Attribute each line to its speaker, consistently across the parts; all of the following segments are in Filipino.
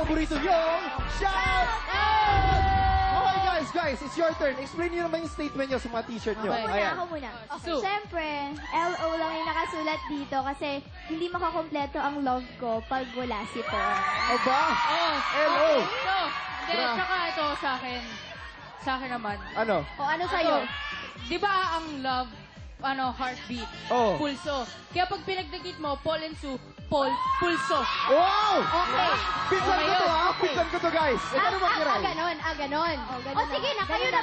Speaker 1: paborito yung shout out! Okay guys, it's your turn. Explain nyo naman yung statement nyo sa mga t-shirt nyo.
Speaker 2: Ako muna. Siyempre, LO lang yung nakasulat dito kasi hindi makakompleto ang love ko pag wala si Tor.
Speaker 1: Aba? LO!
Speaker 3: Hindi, tsaka ito sa akin. Sa akin naman.
Speaker 1: Ano?
Speaker 2: O ano sa'yo?
Speaker 3: Di ba ang love, heartbeat,
Speaker 1: Oh.
Speaker 3: pulso. Kaya pag pinagdagit mo, Paul and Sue, pulso.
Speaker 1: Wow!
Speaker 2: Okay.
Speaker 1: Pinsan ko to ha! Pinsan ko to guys! Ikaw naman kiray.
Speaker 2: Ganon. O sige na, kayo na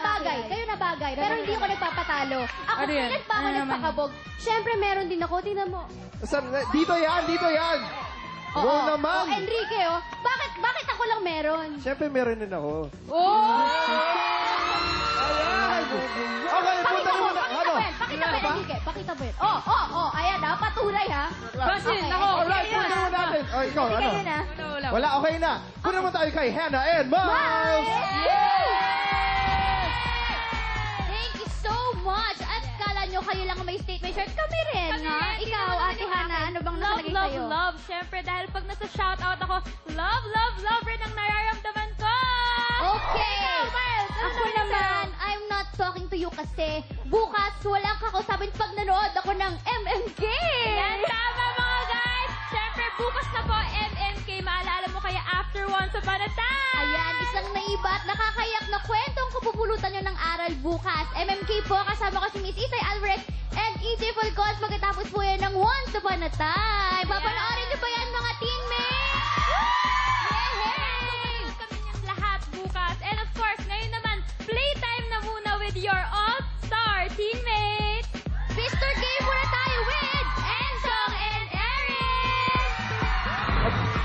Speaker 2: bagay. Pero hindi ako nagpapatalo. Ako,
Speaker 3: Ano yan?
Speaker 2: pilit pa ako
Speaker 3: Ano naman?
Speaker 2: nagpakabog. Siyempre, meron din ako. Tingnan mo.
Speaker 1: Dito yan! Go naman!
Speaker 2: O, Enrique, bakit ako lang meron?
Speaker 1: Siyempre meron din ako. Ayan! Okay, punta mo na. Ano?
Speaker 2: Pakita mo yan, Enrique. Pakita mo yan. Ayan ha, patunay ha.
Speaker 3: Basin,
Speaker 2: Okay,
Speaker 3: ako.
Speaker 1: Alright, punta mo natin. O, ikaw,
Speaker 2: Hindi
Speaker 1: ano?
Speaker 2: kayo na.
Speaker 1: Wala, okay na. Punta naman tayo kay Hannah and Miles!
Speaker 2: Thank you so much. At kala nyo kayo lang may statement shirt. Kami rin, ha? Ikaw, Ate Hannah, ano bang nakalagay sa'yo?
Speaker 4: Love. Siyempre, dahil pag nasa shoutout ako, love rin ang nararamdaman ko.
Speaker 2: Okay. Ako naman, I'm not talking to you kasi bukas walang kakausapin pag nanood ako ng MMK.
Speaker 4: Yan, tama mga guys. Siyempre, bukas na po, MMK. Maalala mo kaya after Once Upon a Time.
Speaker 2: Ayan, isang naiba at nakakayak na kwentong kapupulutan nyo ng aral bukas. MMK po, kasama ko si Miss Isay Alvarez and EJ Falcons. Pagkatapos po yan ng Once Upon a Time. Papanoorin nyo ba yan mga teammates?
Speaker 4: Yay! Kami niyang lahat bukas. And of course, ngayon naman, playtime na muna with your all-star teammates.
Speaker 2: Mr. Game muna tayo with Enchong and Eric!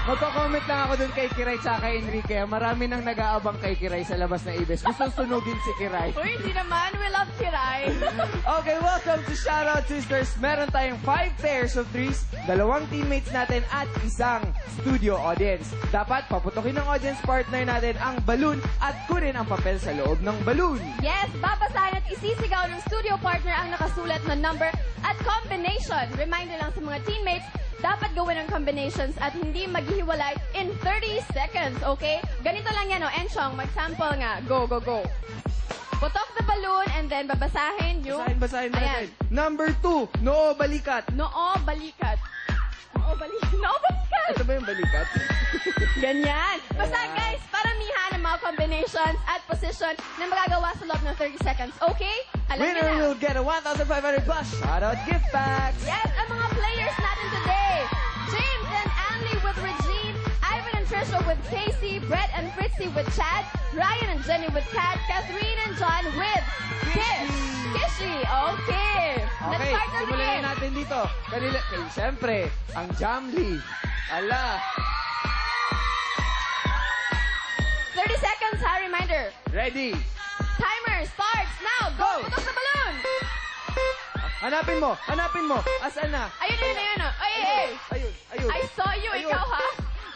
Speaker 5: Magko-comment lang ako dun kay Kiray at kay Enrique. Marami nang nag-aabang kay Kiray sa labas na Ibes. Gusto sunugin si Kiray.
Speaker 3: Uy, hindi naman. We love Kiray.
Speaker 5: Okay, welcome to Shoutout Sisters. Meron tayong 5 pairs of threes, 2 teammates natin at isang studio audience. Dapat paputokin ng audience partner natin ang balloon at kunin ang papel sa loob ng balloon.
Speaker 3: Yes, babasahin at isisigaw ng studio partner ang nakasulat na number at combination. Reminder lang sa mga teammates, dapat gawin ang combinations at hindi maghihiwalay in 30 seconds, okay? Ganito lang yan, Enchong, mag-sample nga. Go. Putok the balloon and then babasahin yung...
Speaker 5: Basahin
Speaker 3: Ayan.
Speaker 5: natin. Number 2, noo balikat.
Speaker 3: Noo, balikat. Noo, balikat.
Speaker 5: Ito ba yung balikat?
Speaker 3: Ganyan. Basta guys, paramihan ang mga combinations at position na magagawa sa loob ng 30 seconds, okay? Alam niyo
Speaker 5: Winner
Speaker 3: na.
Speaker 5: will get a 1,500 plus shoutout gift packs.
Speaker 3: Yes, ang mga players natin today. James and Anley with Regine, Ivan and Trisha with Casey, Brett and Fritzy with Chad, Ryan and Jenny with Kat, Catherine and John with Kishi. Okay. Let's
Speaker 5: Okay,
Speaker 3: start na the
Speaker 5: simulan
Speaker 3: game.
Speaker 5: na natin dito. Siyempre, ang Jamly.
Speaker 3: 30 seconds, ha? Reminder.
Speaker 5: Ready?
Speaker 3: Timer starts now. Go!
Speaker 5: Go.
Speaker 3: Putok sa balloon!
Speaker 5: Hanapin mo. Asan na?
Speaker 3: Ayun. Ay.
Speaker 5: Ayun.
Speaker 3: I saw you,
Speaker 5: Ayun.
Speaker 3: ikaw, ha?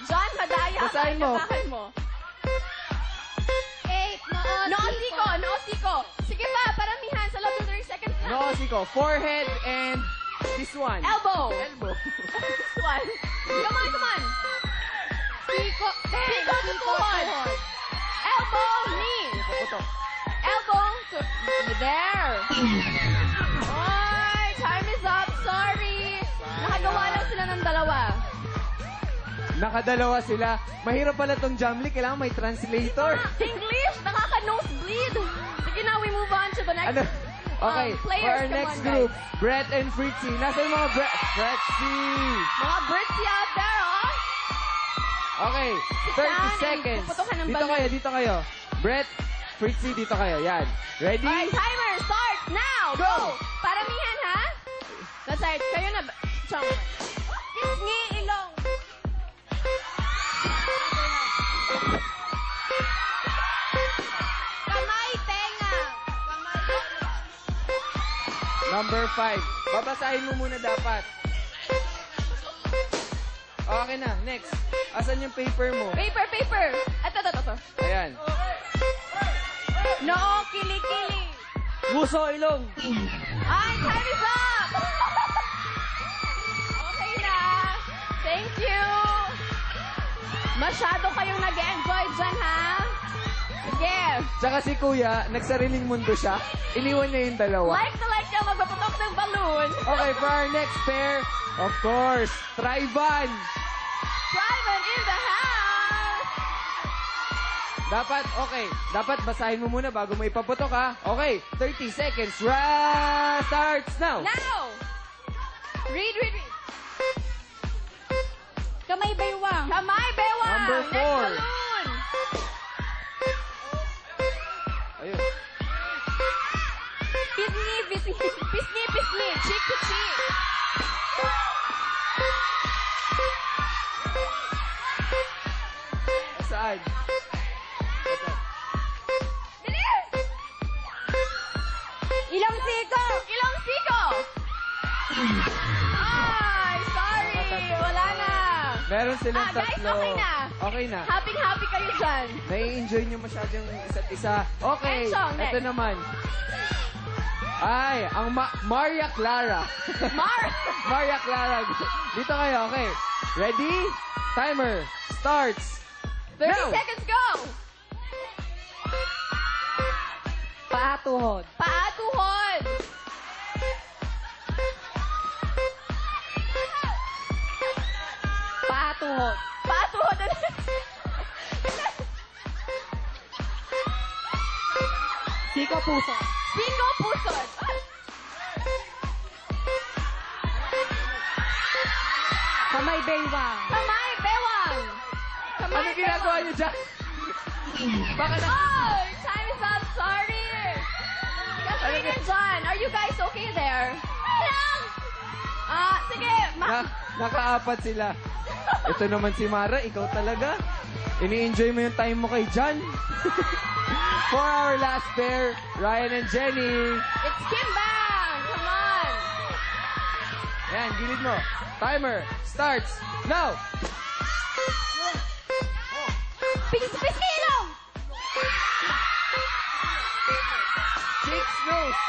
Speaker 3: John, madaya ka.
Speaker 5: Basahin mo.
Speaker 3: Basahin mo.
Speaker 2: 8,
Speaker 3: Noosiko. Sige pa, paramihan sa loob ng 30 seconds na.
Speaker 5: No, Siko. Forehead and this one.
Speaker 3: Elbow.
Speaker 5: Elbow.
Speaker 3: This one. Come on.
Speaker 2: Siko,
Speaker 3: Tuhod. Elbow, knee.
Speaker 5: Putok.
Speaker 3: Elbow to... There. Oy, time is up. Sorry. Nakagawa lang sila ng dalawa.
Speaker 5: Nakadalawa sila. Mahirap pala tong Jamly. Kailangan may translator.
Speaker 3: English, nakaka-nosebleed. Sige na, we move on to the next.
Speaker 5: Ano? Okay,
Speaker 3: players,
Speaker 5: for our
Speaker 3: come
Speaker 5: next
Speaker 3: on,
Speaker 5: group,
Speaker 3: guys.
Speaker 5: Brett and Fritzy. Nasaan yung mga Fritzy?
Speaker 3: Mga Britsy out there, oh.
Speaker 5: Okay, 30 seconds.
Speaker 3: puputukan ng
Speaker 5: Dito
Speaker 3: balloon.
Speaker 5: dito kayo. Brett, Fritzy, dito kayo. Yan. Ready?
Speaker 3: Alright, timer starts now.
Speaker 5: Go!
Speaker 3: Paramihan, ha? That's right. Kayo na. Chong. Pisngi, ilong. Kamay, tenga.
Speaker 5: Number 5. Babasahin mo muna dapat. Okay na, next. Asan yung paper mo?
Speaker 3: Paper. Ito.
Speaker 5: Ayan.
Speaker 3: Noo, kili-kili.
Speaker 5: Puso, ilong.
Speaker 3: Ay, time is up! Okay na. Thank you. Masyado kayong nag-enjoy dyan, ha? Sige.
Speaker 5: Tsaka si Kuya, nagsariling mundo siya. Iniwan niya yung dalawa.
Speaker 3: Like na like niya magpaputok ng balloon.
Speaker 5: Okay, for our next pair, of course, Trivan.
Speaker 3: Driven in the house.
Speaker 5: Dapat basahin mo muna bago mo ipaputok, ha? Okay, 30 seconds. Starts now.
Speaker 3: Now. Read.
Speaker 2: Kamay baywang.
Speaker 3: Kamay bewang.
Speaker 5: Number
Speaker 3: Next
Speaker 5: 4.
Speaker 3: balloon.
Speaker 5: Ayun.
Speaker 3: Pisngi. Cheek to cheek.
Speaker 5: Saan?
Speaker 3: Bilis!
Speaker 2: Ilang siko.
Speaker 3: Ilang siko? Ay, sorry. Wala na.
Speaker 5: Meron silang
Speaker 3: Guys,
Speaker 5: tatlo.
Speaker 3: okay na.
Speaker 5: Okay na.
Speaker 3: Happy kayo dyan.
Speaker 5: Nai-enjoy nyo masyado yung isa't isa. Okay,
Speaker 3: Enchong, next.
Speaker 5: ito naman. Ay, ang Maria Clara. Maria Clara. Dito kayo, okay. Ready? Timer starts
Speaker 3: 30
Speaker 5: now.
Speaker 3: seconds, go!
Speaker 2: Paatuhod.
Speaker 3: Paatuhod.
Speaker 2: Paatuhod.
Speaker 3: Paatuhod.
Speaker 2: Siko puso.
Speaker 3: Siko pusod.
Speaker 2: Kamay baywang.
Speaker 3: Kamay bewang. Kamay
Speaker 5: Ano ginagawa nyo dyan? Baka na...
Speaker 3: Oh, time is up. Sorry. Catherine and John, are you guys okay there? Lang. Sige.
Speaker 5: Nakaapat sila. Ito naman si Mara, ikaw talaga. Ini-enjoy mo yung time mo kay John. For our last pair, Ryan and Jenny.
Speaker 3: It's Kim Bang. Come on.
Speaker 5: Yan, gilid mo. Timer starts now.
Speaker 3: Piskilong.
Speaker 5: Chicks nose.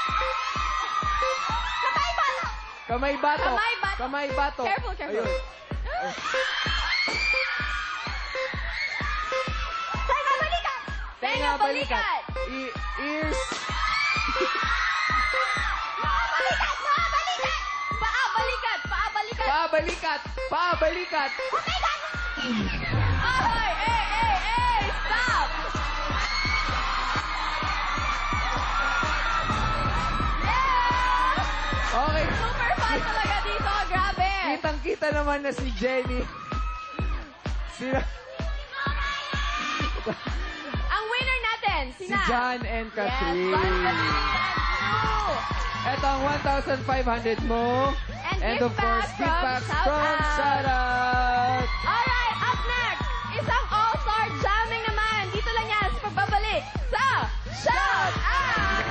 Speaker 3: Kamay bato.
Speaker 5: Kamay bato.
Speaker 3: Kamay bato.
Speaker 5: Kamay bato.
Speaker 3: Careful.
Speaker 5: Ayun.
Speaker 3: Tenga balikat. Tenga balikat.
Speaker 5: Ears.
Speaker 3: Balikat. Paabalikat.
Speaker 5: Paabalikat. Paabalikat.
Speaker 3: Ay, stop.
Speaker 5: Okay.
Speaker 3: Super fun talaga dito. Grabe.
Speaker 5: Kitang-kita naman na si Jenny. Sila,
Speaker 3: Ang winner natin,
Speaker 5: si
Speaker 3: sina?
Speaker 5: John and Catherine.
Speaker 3: Yes, John, Catherine, and
Speaker 5: Ito ang 1,500 mo.
Speaker 3: And
Speaker 5: of
Speaker 3: gift
Speaker 5: course,
Speaker 3: back
Speaker 5: gift packs
Speaker 3: from
Speaker 5: from
Speaker 3: Shoutout.
Speaker 5: Shoutout.
Speaker 3: Alright, up next, isang all-star jamming naman. Dito lang yan sa pagbabalik sa Shout Out!